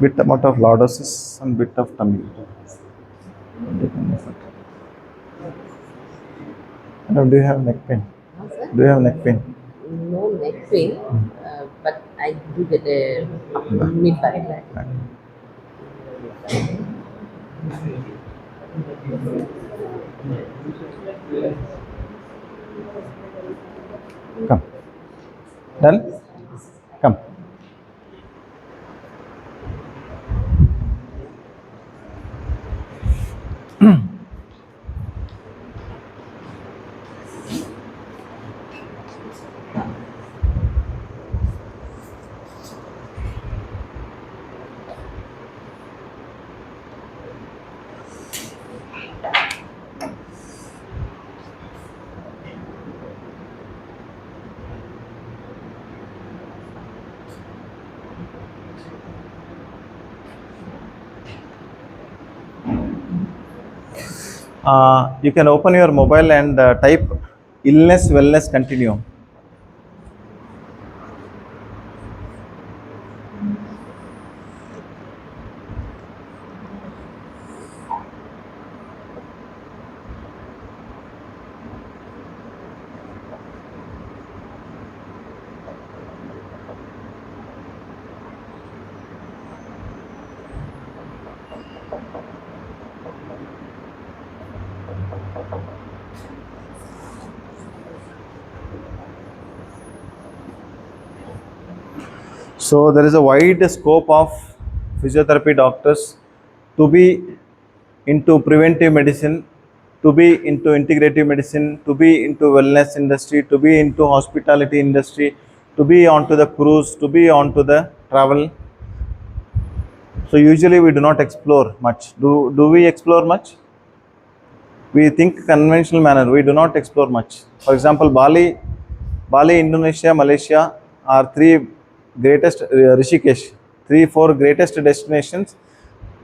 Bit amount of lordosis and bit of tummy. Madam, do you have neck pain? Huh, sir? Do you have neck pain? No neck pain, but I do get a mid-back. Come. Done? Come. You can open your mobile and type illness wellness continuum. So there is a wide scope of physiotherapy doctors to be into preventive medicine, to be into integrative medicine, to be into wellness industry, to be into hospitality industry, to be onto the cruise, to be onto the travel. So usually we do not explore much. Do we explore much? We think conventional manner. We do not explore much. For example, Bali, Indonesia, Malaysia are three greatest, Rishikesh, three, four greatest destinations.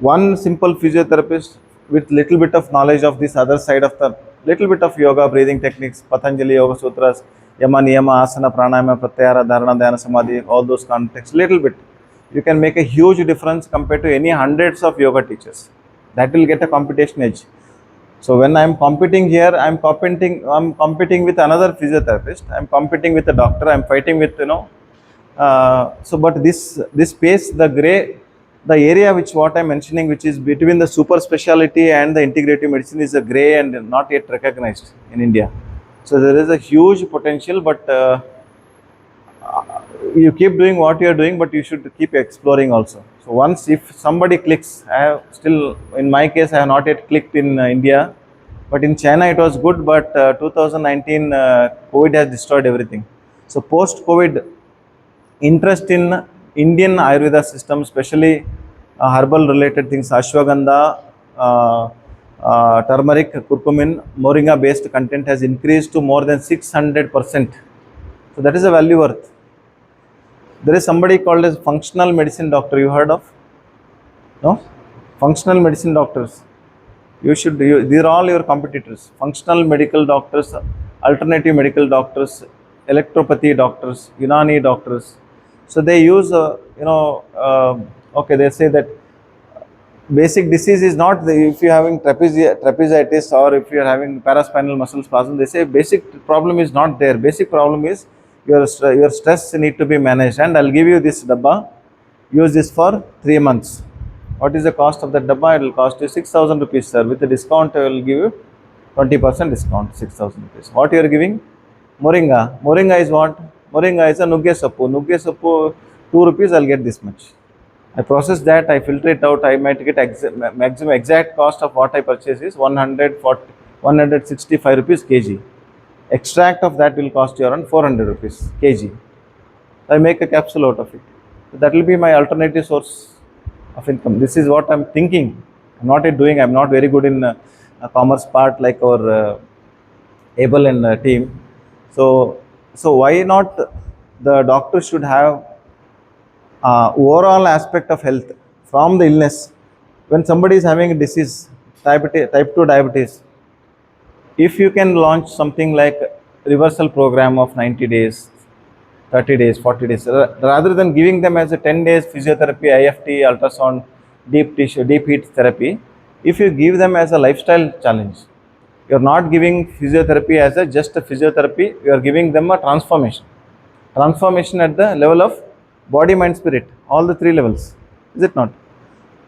One simple physiotherapist with little bit of knowledge of this other side of the little bit of yoga, breathing techniques, Patanjali Yoga Sutras, Yama, Niyama, Asana, Pranayama, Pratyahara, Dharana, Dhyana, Samadhi, all those contexts, little bit. You can make a huge difference compared to any hundreds of yoga teachers. That will get a competition edge. So when I'm competing here, I'm competing with another physiotherapist. I'm competing with a doctor. I'm fighting with but this space, the area which what I'm mentioning, which is between the super specialty and the integrative medicine, is a gray and not yet recognized in India. So there is a huge potential, but you keep doing what you are doing, but you should keep exploring also. So once if somebody clicks, I have still, in my case, I have not yet clicked in India, but in China it was good. But 2019 COVID has destroyed everything. So post COVID, interest in Indian Ayurveda system, especially herbal related things, ashwagandha, turmeric, curcumin, moringa based content has increased to more than 600%. So that is a value worth. There is somebody called as functional medicine doctor. You heard of? No? Functional medicine doctors. These are all your competitors. Functional medical doctors, alternative medical doctors, electropathy doctors, Unani doctors. So they use, okay, they say that basic disease is not if you're having trapezitis or if you're having paraspinal muscle spasm. They say basic problem is not there. Basic problem is your stress need to be managed. And I'll give you this dabba. Use this for 3 months. What is the cost of that dabba? It will cost you 6,000 rupees, sir. With the discount, I will give you 20% discount, 6,000 rupees. What you are giving? Moringa. Moringa is what? Moringa is a nugge sappu. Nugge sappu, 2 rupees, I'll get this much. I process that, I filter it out, I might get maximum exact cost of what I purchase is 165 rupees kg. Extract of that will cost you around 400 rupees kg. I make a capsule out of it. So that will be my alternative source of income. This is what I'm thinking. I'm not yet doing. I'm not very good in commerce part like our Able and team. So why not the doctor should have overall aspect of health from the illness. When somebody is having a disease, type 2 diabetes, if you can launch something like reversal program of 90 days, 30 days, 40 days. Rather than giving them as a 10 days physiotherapy, IFT, ultrasound, deep tissue, deep heat therapy, if you give them as a lifestyle challenge, you're not giving physiotherapy as a just a physiotherapy, you are giving them a transformation. Transformation at the level of body, mind, spirit, all the three levels. Is it not?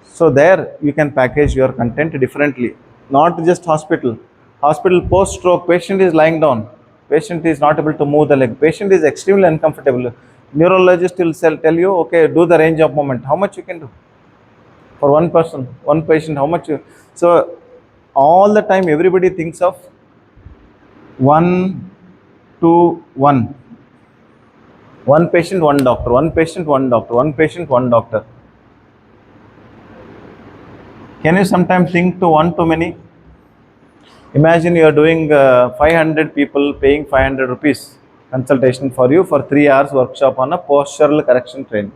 So there you can package your content differently. Not just hospital. Hospital post-stroke, patient is lying down. Patient is not able to move the leg. Patient is extremely uncomfortable. Neurologist will tell you, okay, do the range of movement. How much you can do? For one person, one patient, how much you... So all the time everybody thinks of 1 to 1. One patient, one doctor. One patient, one doctor. One patient, one doctor. Can you sometimes think to one too many? Imagine you are doing 500 people paying 500 rupees consultation for you for 3 hours workshop on a postural correction training.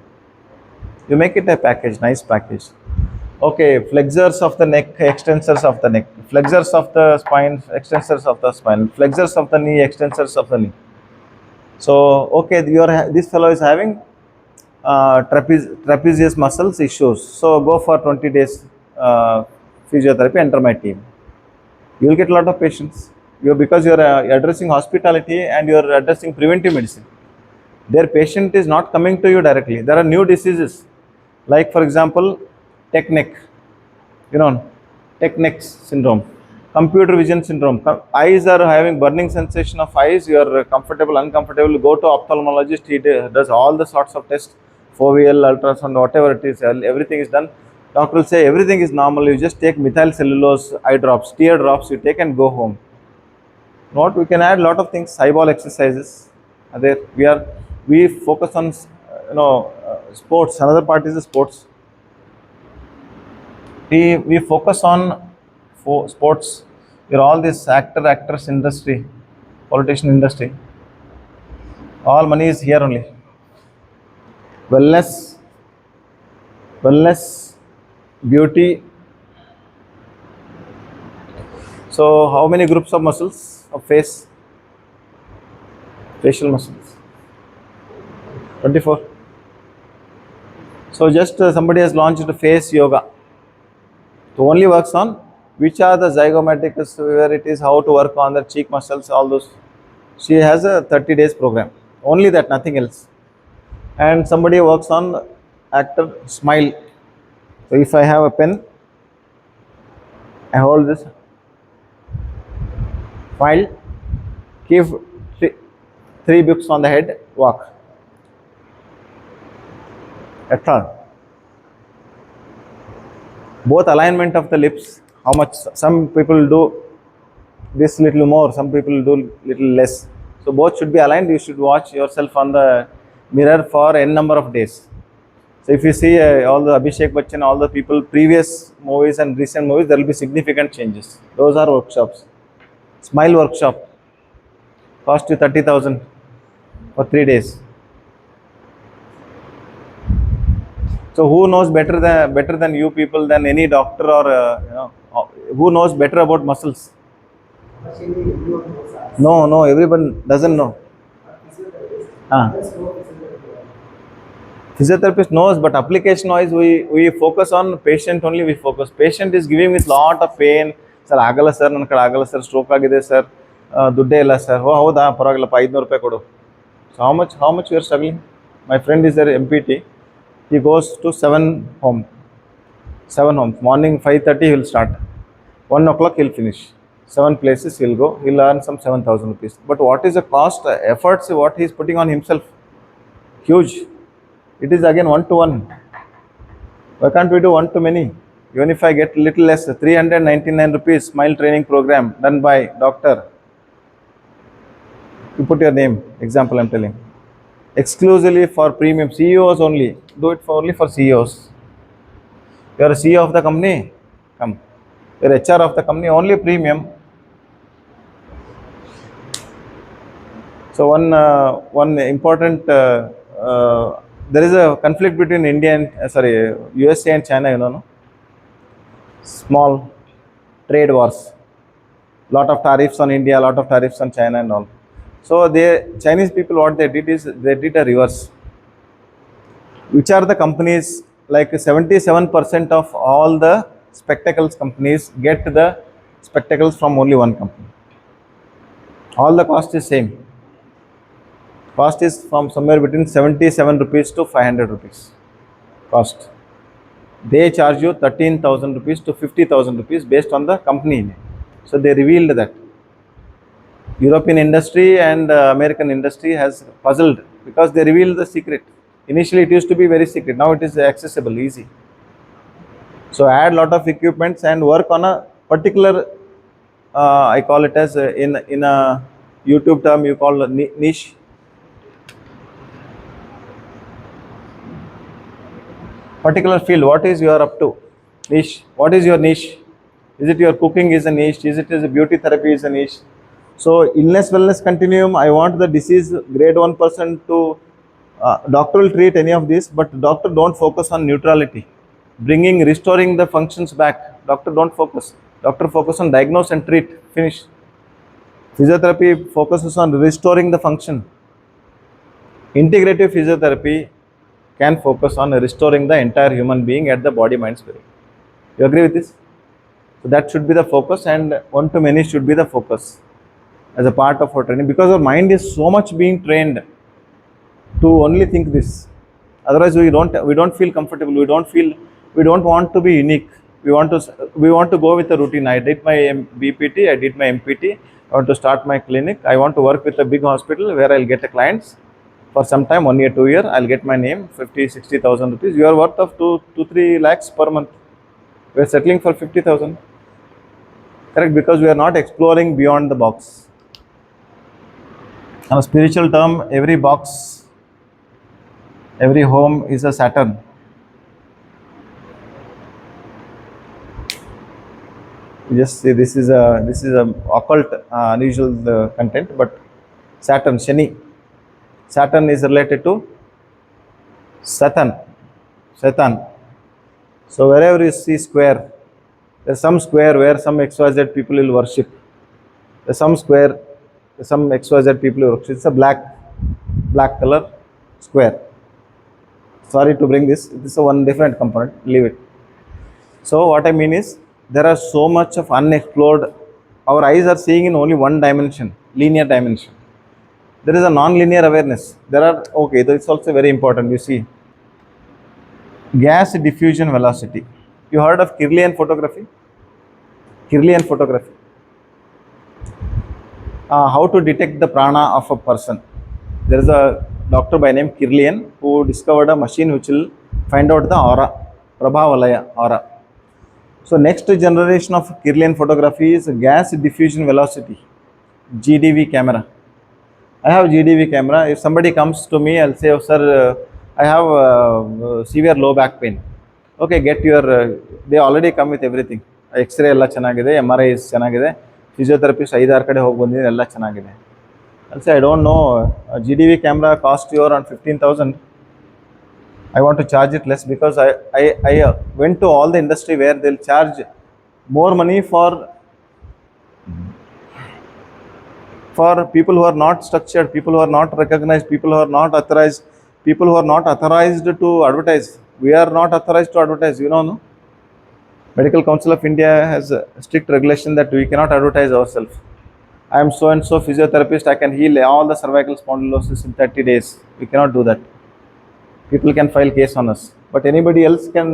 You make it a package, nice package. Okay, flexors of the neck, extensors of the neck, flexors of the spine, extensors of the spine, flexors of the knee, extensors of the knee. So, okay, this fellow is having trapezius muscles issues. So, go for 20 days physiotherapy, enter my team. You will get a lot of patients. Because you are addressing hospitality and you are addressing preventive medicine. Their patient is not coming to you directly. There are new diseases, like for example, tech neck, you know, tech neck syndrome, computer vision syndrome. Eyes are having burning sensation of eyes. You are comfortable, uncomfortable. Go to ophthalmologist. He does all the sorts of tests, foveal, ultrasound, whatever it is. Everything is done. Doctor will say everything is normal. You just take methyl cellulose eye drops, tear drops. You take and go home. Not we can add a lot of things. Eyeball exercises are there. We focus on sports. Another part is the sports. We focus on sports. We're all this actors industry, politician industry. All money is here only. Wellness, beauty. So how many groups of muscles of face? Facial muscles. 24. So just somebody has launched face yoga. So only works on which are the zygomaticus, where it is, how to work on the cheek muscles, all those. She has a 30 days program. Only that, nothing else. And somebody works on actor smile. So if I have a pen, I hold this, smile, keep three books on the head, walk. That's all. Both alignment of the lips, how much some people do this little more, some people do little less. So both should be aligned. You should watch yourself on the mirror for n number of days. So if you see all the Abhishek Bachchan, all the people, previous movies and recent movies, there will be significant changes. Those are workshops. Smile workshop, cost you 30,000 for 3 days. So who knows better than you people, than any doctor or who knows better about muscles? No, everyone doesn't know. Physiotherapist knows, but application wise, we focus on patient only. We focus. Patient is giving with lot of pain. Sir, agala sir, ನನ್ನ ಕಡೆ ಆಗಲ್ಲ sir, stroke ಆಗಿದೆ sir, ದುಡ್ಡೇ ಇಲ್ಲ sir. ಓ ಹೌದಾ, ಪರವಾಗಿಲ್ಲಪ್ಪ, 500 ರೂಪಾಯಿ ಕೊಡು. So how much you are struggling? My friend is there, MPT. He goes to 7 homes. Morning 5:30 he will start. 1 o'clock he will finish. 7 places he will go. He will earn some 7,000 rupees. But what is the cost, efforts, what he is putting on himself? Huge. It is again 1 to 1. Why can't we do 1 to many? Even if I get little less, 399 rupees smile training program done by doctor. You put your name, example I'm telling. Exclusively for premium CEOs only. Do it only for CEOs. You are a CEO of the company, come. You are HR of the company, only premium. So one important there is a conflict between India and USA and China, no? Small trade wars. Lot of tariffs on India, lot of tariffs on China and all. So the Chinese people, what they did is they did a reverse. Which are the companies, like 77% of all the spectacles companies get the spectacles from only one company. All the cost is same. Cost is from somewhere between 77 rupees to 500 rupees. Cost. They charge you 13,000 rupees to 50,000 rupees based on the company name. So they revealed that. European industry and American industry has puzzled because they revealed the secret. Initially, it used to be very secret. Now it is accessible, easy. So add lot of equipments and work on a particular. I call it as in a YouTube term you call niche. Particular field. What is you are up to? Niche. What is your niche? Is it your cooking is a niche? Is a beauty therapy is a niche? So illness wellness continuum. I want the disease grade 1% to doctor will treat any of this, but doctor don't focus on neutrality, restoring the functions back. Doctor don't focus. Doctor focus on diagnose and treat. Finish. Physiotherapy focuses on restoring the function. Integrative physiotherapy can focus on restoring the entire human being at the body, mind, spirit. You agree with this? So that should be the focus, and one to many should be the focus as a part of our training, because our mind is so much being trained to only think this. Otherwise, we don't feel comfortable. We don't want to be unique. We want to go with a routine. I did my BPT. I did my MPT. I want to start my clinic. I want to work with a big hospital where I'll get a clients for some time, 1 year, 2 year. I'll get my name, 50, 60,000 rupees. You are worth of 3 lakhs per month. We are settling for 50,000. Correct, because we are not exploring beyond the box. On a spiritual term, every box, every home is a Saturn. Just see, this is a occult unusual content, but Saturn, Shani. Saturn is related to Satan. Satan. So wherever you see square, there's some square where some XYZ people will worship. There's some square, some XYZ people will worship. It's a black color square. Sorry to bring this. This is a one different component. Leave it. So what I mean is, there are so much of unexplored. Our eyes are seeing in only one dimension, linear dimension. There is a non-linear awareness. There are, okay, it's also very important. You see, gas diffusion velocity. You heard of Kirlian photography? Kirlian photography. How to detect the prana of a person. There is a doctor by name Kirlian who discovered a machine which will find out the aura, Prabhavalaya aura. So next generation of Kirlian photography is gas diffusion velocity, GDV camera. I have GDV camera. If somebody comes to me, I'll say, oh, sir, I have severe low back pain. Okay, get your, they already come with everything. X-ray ಎಲ್ಲ ಚೆನ್ನಾಗಿದೆ, MRI is ಚೆನ್ನಾಗಿದೆ, physiotherapist 5-6 ಕಡೆ ಹೋಗಿ ಬಂದಿದೆ, ಎಲ್ಲ ಚೆನ್ನಾಗಿದೆ. I'll say, I don't know, a GDV camera cost you around 15,000. I want to charge it less because I went to all the industry where they'll charge more money for people who are not structured, people who are not recognized, people who are not authorized, people who are not authorized to advertise. We are not authorized to advertise, no? Medical Council of India has a strict regulation that we cannot advertise ourselves. I am so and so physiotherapist, I can heal all the cervical spondylosis in 30 days. We cannot do that. People can file case on us, but anybody else can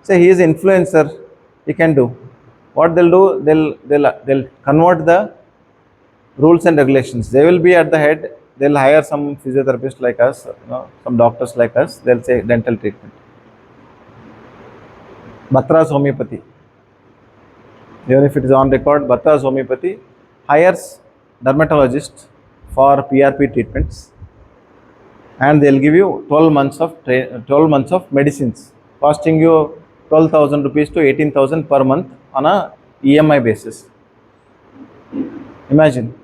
say he is an influencer, he can do. What they'll do, they'll convert the rules and regulations. They will be at the head. They'll hire some physiotherapists like us, some doctors like us. They'll say dental treatment. Batra's homeopathy. Even if it is on record, Batra's homeopathy hires dermatologists for PRP treatments, and they'll give you 12 months of medicines, costing you 12,000 rupees to 18,000 per month on a EMI basis. Imagine.